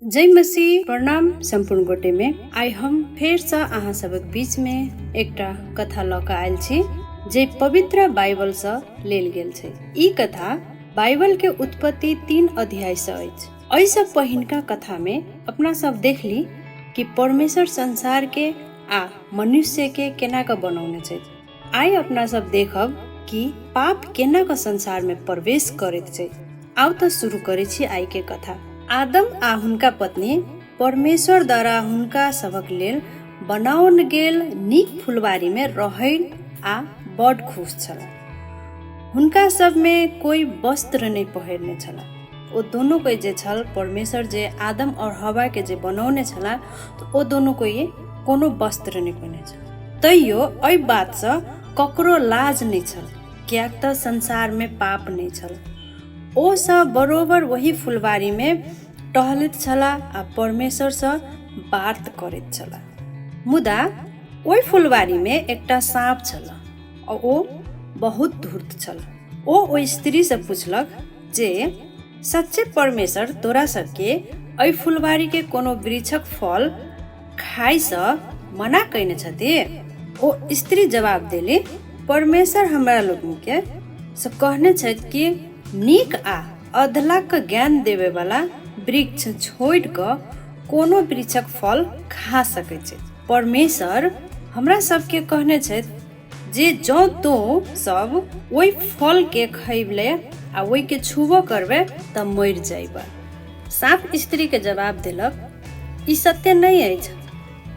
जय मसीह। प्रणाम संपूर्ण गोटे में आई हम फेर से अहाँ सबक बीच में एकटा कथा लऽ कऽ आयल छी जे पवित्र बाइबल से लेल गेल छै। ई कथा बाइबल के उत्पत्ति 3 अध्याय से अछि। एहि से पहिनका कथा में अपना सब देखली कि परमेश्वर संसार के आ मनुष्य के केना कऽ बनौने छै। आई अपना सब देखब कि पाप केना कऽ संसार में प्रवेश करैत छै। आउ तऽ शुरू करै छी आई के कथा। आदम आ हुनका पत्नी परमेश्वर द्वारा हुनका सभक लेल बनाओल गेल नीक फुलबारी में रहै आ बड़ खुश छलाह। हुनका सब में कोई वस्त्र नहीं पहिरने छलाह। ओ दोनों कोई जे छल परमेश्वर जे आदम और हवा के जे बनौने छलाह तो ओ दोनों कोई कोनो वस्त्र नहीं पहिरने छल। तैयो एहि बात से ककरो लाज नहीं छल, कियाक तऽ संसार में पाप नहीं छल। ओ सब बरोबर वही फुलबारी में टहलैत छलाह आ परमेश्वर से बात करैत छलाह। मुदा ओहि फुलबारी में एकटा सांप छल और ओ बहुत धूर्त छल। ओ ओहि स्त्री से पूछलक जे सच्चे परमेश्वर तोरा सबके एहि फुलबारी के कोनो वृक्षक फल खाइ से मना कयने छथि। ओ स्त्री जवाब देली, परमेश्वर हमरा लोगन के से कहने छथि कि नीक आ अधला के ज्ञान देवे वाला वृक्ष छोड़ कर कोनो वृक्षक फल खा सके छै। परमेश्वर हमरा सबके कहने छथि जे जो तो सब ओहि फल के खैबले आ ओहि के छुबो करबे त मर जाइबा। सांप स्त्री के जवाब देलक, ई सत्य नहीं अछि,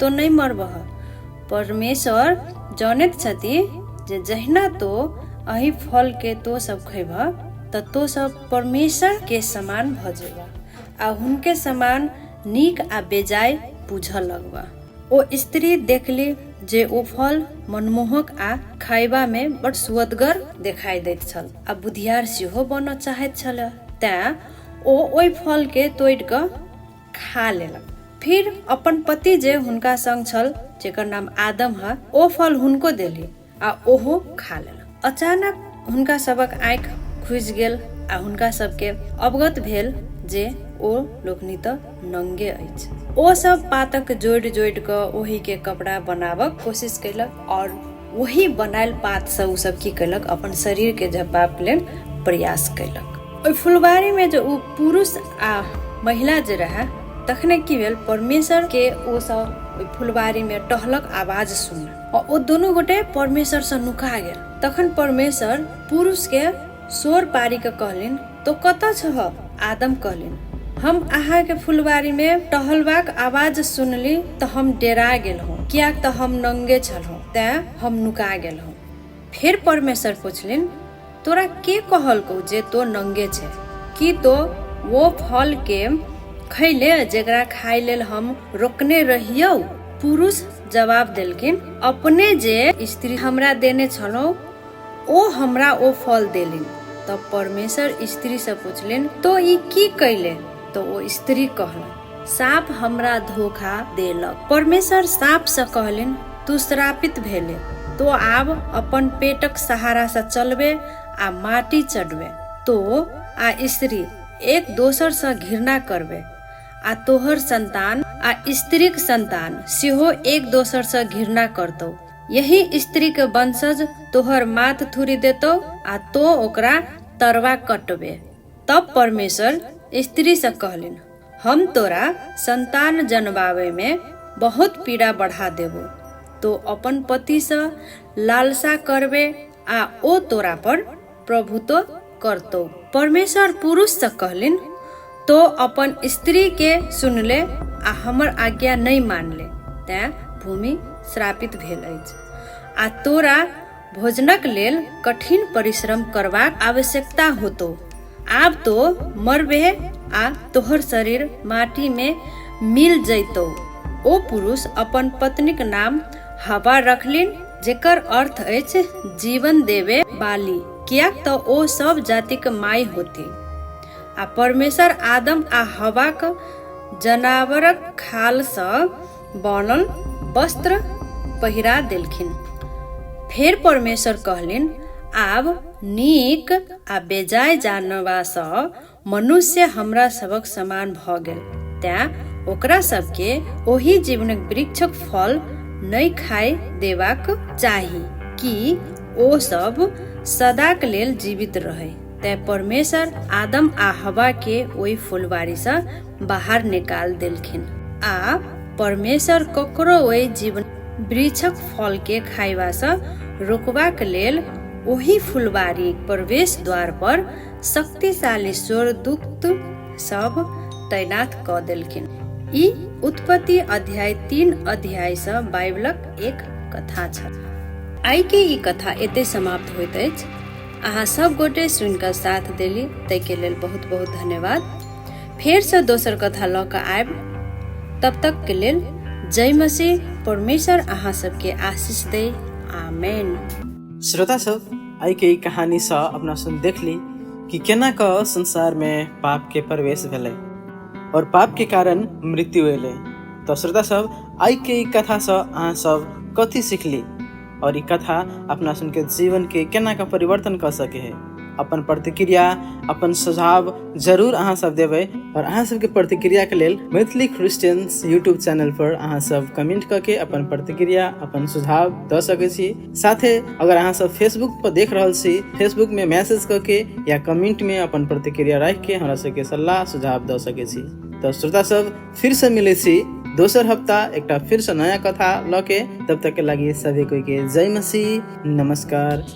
तो नहीं मरबह। परमेश्वर जानैत छथि जे जहिना तो एहि फल के तो सब खैबह त तो सब परमेश्वर के समान भ जेबा आ हुनके समान नीक आ बेजाय बुझ लगबा। ओ स्त्री देखली जे ओ फल मनमोहक आ खाइबा में बड़ सुअदगर देखाई दैत छल आ बुधियार सेहो बनऽ चाहैत छल। तें ओ ओहि फल के तोड़ कऽ खा लेलक। फिर अपन पति जे हुनका संग छल जेकर नाम आदम है, ओ फल हुनको देली आ ओहो खा लेलक। अचानक हुनका सबक आँख खुजि गेल आ हुनका सबके अवगत भेल जे ओ लोकनि तऽ नंगे अछि। ओ सब पातक जोड़ि जोड़ि कऽ ओही के कपड़ा बनाबक कोशिश कैलक और वही बनायल पात से उ सब की कैलक, अपन शरीर के झपाप लेल प्रयास कैलक। ओहि फुलबारी में जो उ पुरुष आ महिला जे रहे तखने की भेल, परमेश्वर के ओ सब ओहि फुलबारी में टहलक आवाज सुनल और ओ दोनों गोटे परमेश्वर से नुका गेल। तखन परमेश्वर पुरुष के सोर पारी के कहलिन, तो कतऽ छह? आदम कहलिन, हम अहाँ के फुलबारी में टहलबाक आवाज सुनली तो हम डेरा गेल हूँ, कियाक तऽ हम नंगे छलहुँ, तें हम नुका गेल हूँ। फिर परमेश्वर पूछलिन, तोरा के कहलकौ जे तो नंगे छे? की तो वो फल के खैले जेकरा खाय लेल हम रोकने रहियौ? पुरुष जवाब देलखिन, अपने जे स्त्री हमरा देने छलौ ओ हमरा ओ फल देलिन। तब परमेश्वर स्त्री से पूछलिन, तो ई की कैले? तो वो स्त्री कहलन, सांप हमरा धोखा देलक। परमेश्वर सांप से कहलिन, तू श्रापित भेले, तो आब अपन पेटक सहारा से चलबे आ माटी चढ़बे। तो आ स्त्री एक दोसर से घृणा करबे आ तोहर संतान आ स्त्रीक संतान सेहो एक दोसर से घृणा करतौ। यही स्त्री के वंशज तोहर माथ थुरी देतौ आ तो ओकरा तरवा कटबे। तब परमेश्वर स्त्री से कहलिन, हम तोरा संतान जन्मावे में बहुत पीड़ा बढ़ा देबो। तो अपन पति से लालसा करबे आ ओ तोरा पर प्रभुत्व करतौ। परमेश्वर पुरुष से कहलिन, तो अपन स्त्री के सुनले आ हमर आज्ञा नहीं मानले, तें भूमि श्रापित भेल अछि आ तोरा भोजनक लेल कठिन परिश्रम करबाक आवश्यकता होतो। आब तो मरबे आ तोहर शरीर माटी में मिल जैतौ। ओ पुरुष अपन पत्नीक नाम हवा रखलिन, जेकर अर्थ अछि जीवन देवे वाली, कियाक तऽ ओ सब जातिक माय होती। आ परमेश्वर आदम आ हवाक जनावरक खाल से बनल वस्त्र पहिरा देलखिन। फिर परमेश्वर कहलिन, आब नीक आ बेजाय जानबा सँ मनुष्य हमरा सबक समान भ गेल। त्या ओकरा सबके ओही जीवनक वृक्षक फल नहीं खाए देबाक चाही कि ओ सब सदाक लेल जीवित रहे। ते परमेश्वर आदम आ हवा के ओई फुलबारी से बाहर निकाल देलखिन आ परमेश्वर ककरो ओई जीवन वृक्षक फल के खाइबा से रोकबाक लेल ओही फुलबारी प्रवेश द्वार पर शक्तिशाली स्वर्गदूत सब तैनात क देलखिन। ई उत्पत्ति अध्याय 3 अध्याय से बाइबलक एक कथा छ। आई के ई कथा एते समाप्त होइत अछि। अहाँ सब गोटे सुनकर साथ देली तै के लेल बहुत बहुत धन्यवाद। फेर से दोसर कथा ल क आयब, तब तक के लेल जय मसीह। परमेश्वर अहाँ सबके आशीष दे। आमेन। श्रोता सब, आई के ई कहानी से अपना सुन देखली कि केना क संसार में पाप के प्रवेश भेले और पाप के कारण मृत्यु भेले। तो श्रोता सब, आई के ई कथा से अहाँ सब कथी सीखली और ई कथा अपना सुन के जीवन के केना का परिवर्तन कर सके है। अपन प्रतिक्रिया, अपन सुझाव जरूर अहाँ सब देवे और अहाँ सब के प्रतिक्रिया के लेल मैथिली क्रिश्चियंस यूट्यूब चैनल पर अहाँ सब कमेंट करके अपन प्रतिक्रिया, अपन सुझाव द सके छी। साथे अगर अहाँ सब फेसबुक पर देख रहल छी, फेसबुक में मैसेज करके या कमेंट में अपन प्रतिक्रिया रख के हमरा सबके सलाह सुझाव द सके छी। तो श्रोता सब, फिर से मिले छी दोसर हफ्ता एक फिर से नया कथा लके। तब तक के लगी सभी कोई के जय मसीह। नमस्कार।